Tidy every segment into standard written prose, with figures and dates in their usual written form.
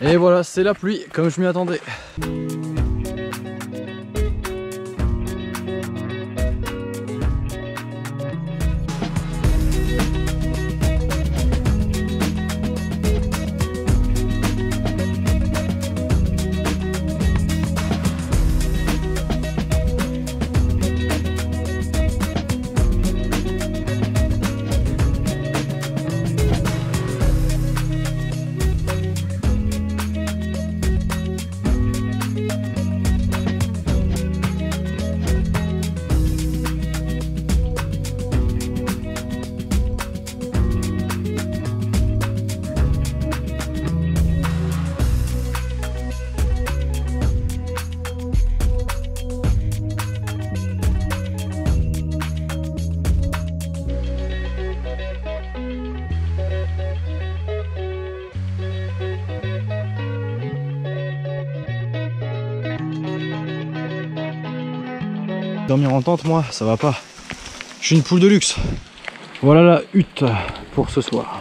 Et voilà, c'est la pluie, comme je m'y attendais. Dormir en tente, moi, ça va pas. Je suis une poule de luxe. Voilà la hutte pour ce soir.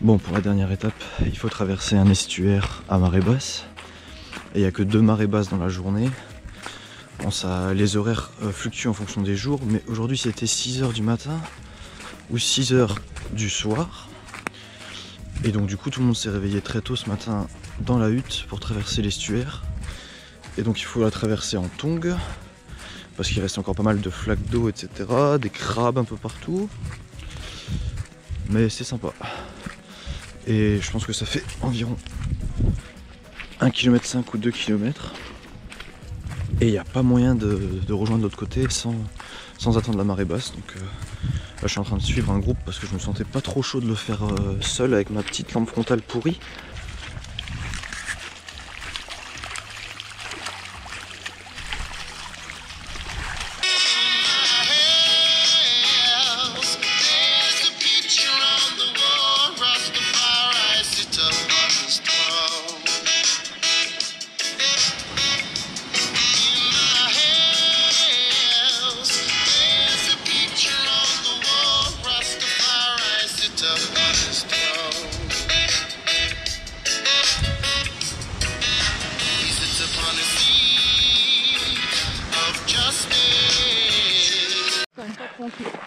Bon, pour la dernière étape, il faut traverser un estuaire à marée basse. Et il n'y a que 2 marées basses dans la journée. Bon, les horaires fluctuent en fonction des jours, mais aujourd'hui c'était 6 h du matin ou 6 h du soir. Et donc du coup tout le monde s'est réveillé très tôt ce matin dans la hutte pour traverser l'estuaire. Et donc il faut la traverser en tongs, parce qu'il reste encore pas mal de flaques d'eau, etc. Des crabes un peu partout. Mais c'est sympa. Et je pense que ça fait environ 1,5 km ou 2 km. Et il n'y a pas moyen de rejoindre l'autre côté sans attendre la marée basse. Donc là je suis en train de suivre un groupe parce que je me sentais pas trop chaud de le faire seul avec ma petite lampe frontale pourrie.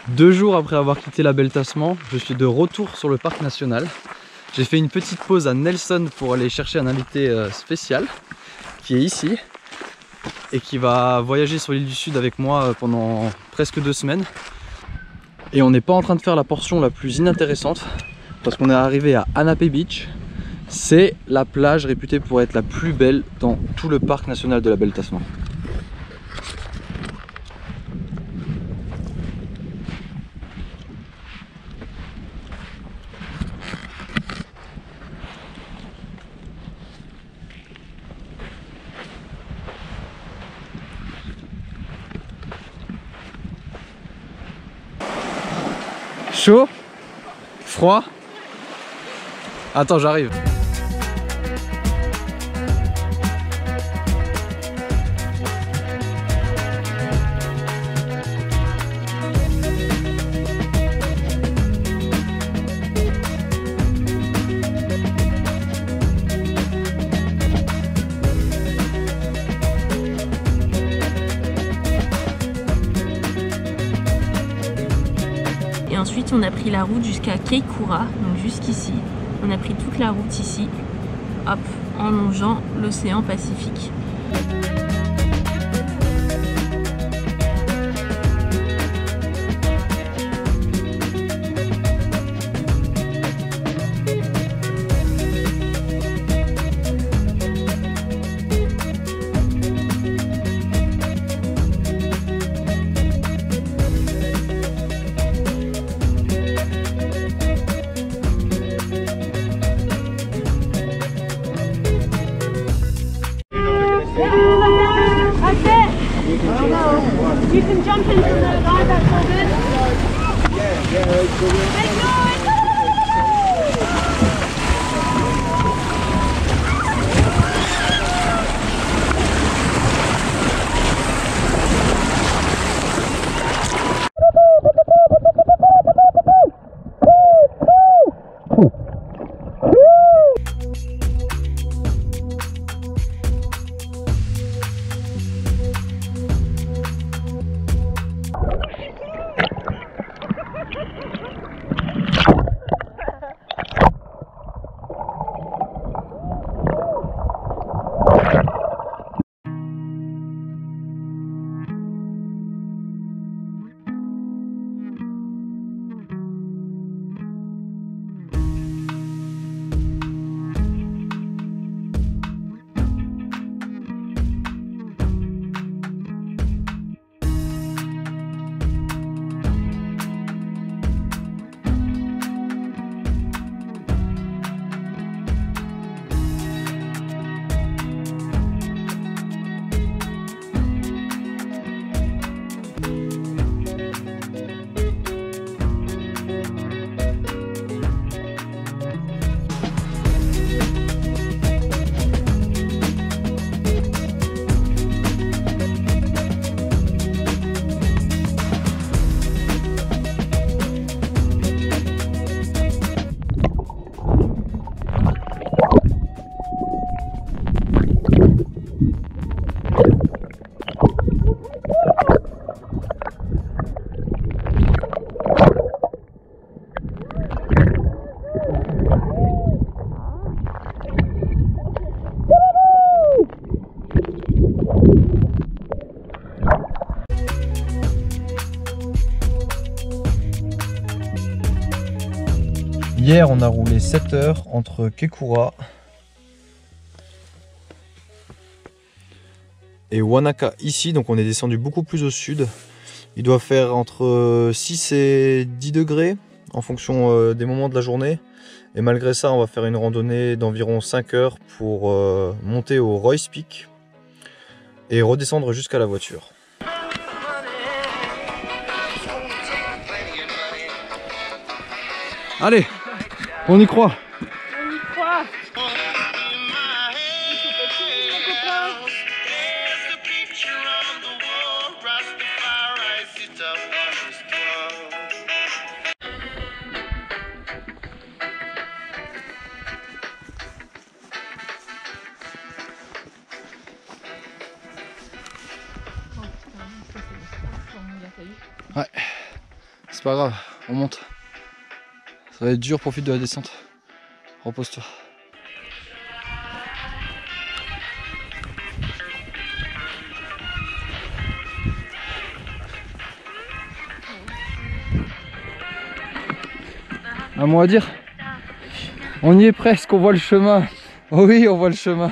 Deux jours après avoir quitté la Belle Tasman, je suis de retour sur le parc national. J'ai fait une petite pause à Nelson pour aller chercher un invité spécial qui est ici et qui va voyager sur l'île du Sud avec moi pendant presque 2 semaines. Et on n'est pas en train de faire la portion la plus inintéressante parce qu'on est arrivé à Anapé Beach. C'est la plage réputée pour être la plus belle dans tout le parc national de la Belle Tasman. Chaud? Froid? Attends, j'arrive. Et ensuite on a pris la route jusqu'à Keikura, donc jusqu'ici. On a pris toute la route ici, hop, en longeant l'océan Pacifique. You can jump into the line that's over. Let's go! Hier, on a roulé 7 heures entre Kekura et Wanaka ici, donc on est descendu beaucoup plus au sud. Il doit faire entre 6 et 10 degrés en fonction des moments de la journée. Et malgré ça, on va faire une randonnée d'environ 5 heures pour monter au Royce Peak et redescendre jusqu'à la voiture. Allez, on y croit. On y croit. Ouais, c'est pas grave, on monte. Ça va être dur, profite de la descente. Repose-toi. Un mot à dire? On y est presque, on voit le chemin. Oh oui, on voit le chemin.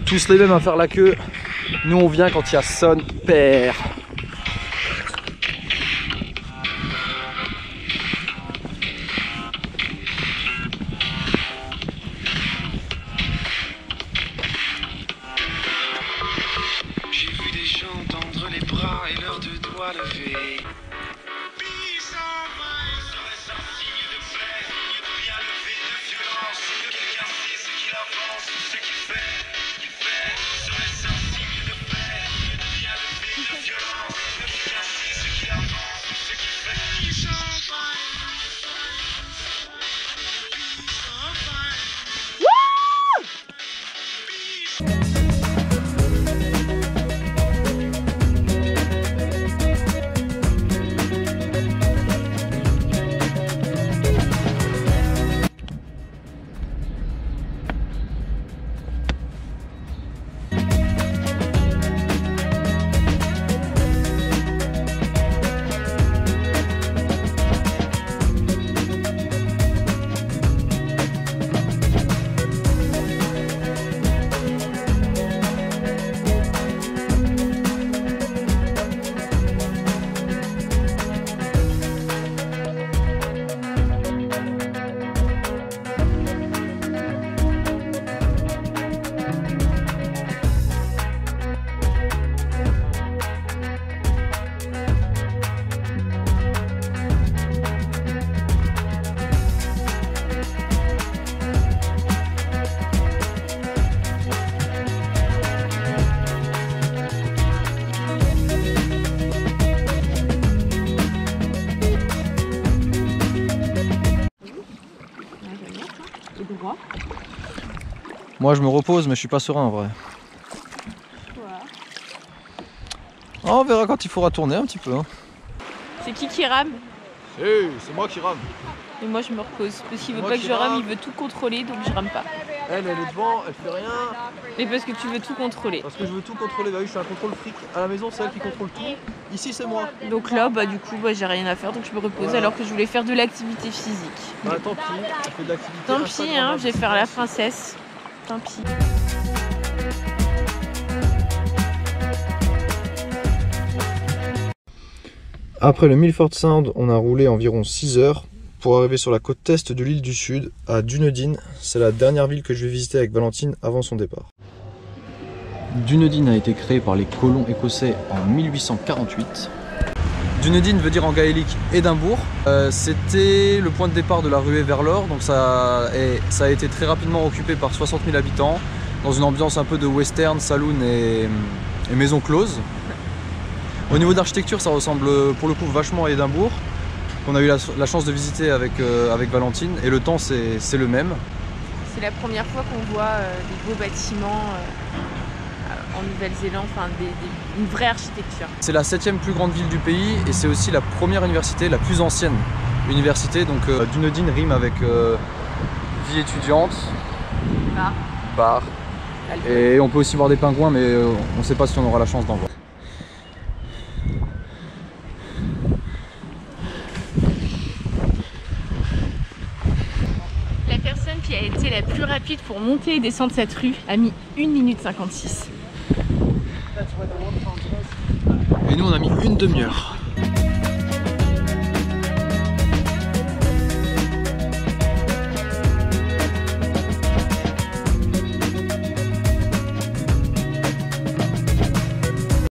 Tous les mêmes à faire la queue. Nous on vient quand il y a son père. J'ai vu des gens tendre les bras et leurs deux doigts levés. Moi je me repose mais je suis pas serein en vrai. Oh, on verra quand il faudra tourner un petit peu. Hein. C'est qui rame? C'est moi qui rame. Et moi je me repose parce qu'il veut pas que je rame, il veut tout contrôler donc je rame pas. Elle est devant, elle fait rien. Mais parce que tu veux tout contrôler. Parce que je veux tout contrôler, bah oui je suis un contrôle fric. À la maison c'est elle qui contrôle tout. Ici c'est moi. Donc là bah du coup bah, j'ai rien à faire donc je me repose alors que je voulais faire de l'activité physique. Bah tant pis, on fait de l'activité. Tant pis hein, je vais faire la princesse. Tant pis. Après le Milford Sound, on a roulé environ 6 heures pour arriver sur la côte est de l'île du Sud, à Dunedin. C'est la dernière ville que je vais visiter avec Valentine avant son départ. Dunedin a été créé par les colons écossais en 1848. Dunedin veut dire en gaélique Édimbourg. C'était le point de départ de la ruée vers l'or, donc ça a été très rapidement occupé par 60 000 habitants, dans une ambiance un peu de western, saloon et maison close. Au niveau d'architecture, ça ressemble pour le coup vachement à Édimbourg, qu'on a eu la chance de visiter avec Valentine, et le temps c'est le même. C'est la première fois qu'on voit des beaux bâtiments en Nouvelle-Zélande, enfin une vraie architecture. C'est la 7e plus grande ville du pays et c'est aussi la première université, la plus ancienne université. Donc Dunedin rime avec vie étudiante, bar. Et on peut aussi voir des pingouins, mais on ne sait pas si on aura la chance d'en voir. La personne qui a été la plus rapide pour monter et descendre cette rue a mis 1 minute 56. Et nous on a mis une demi-heure.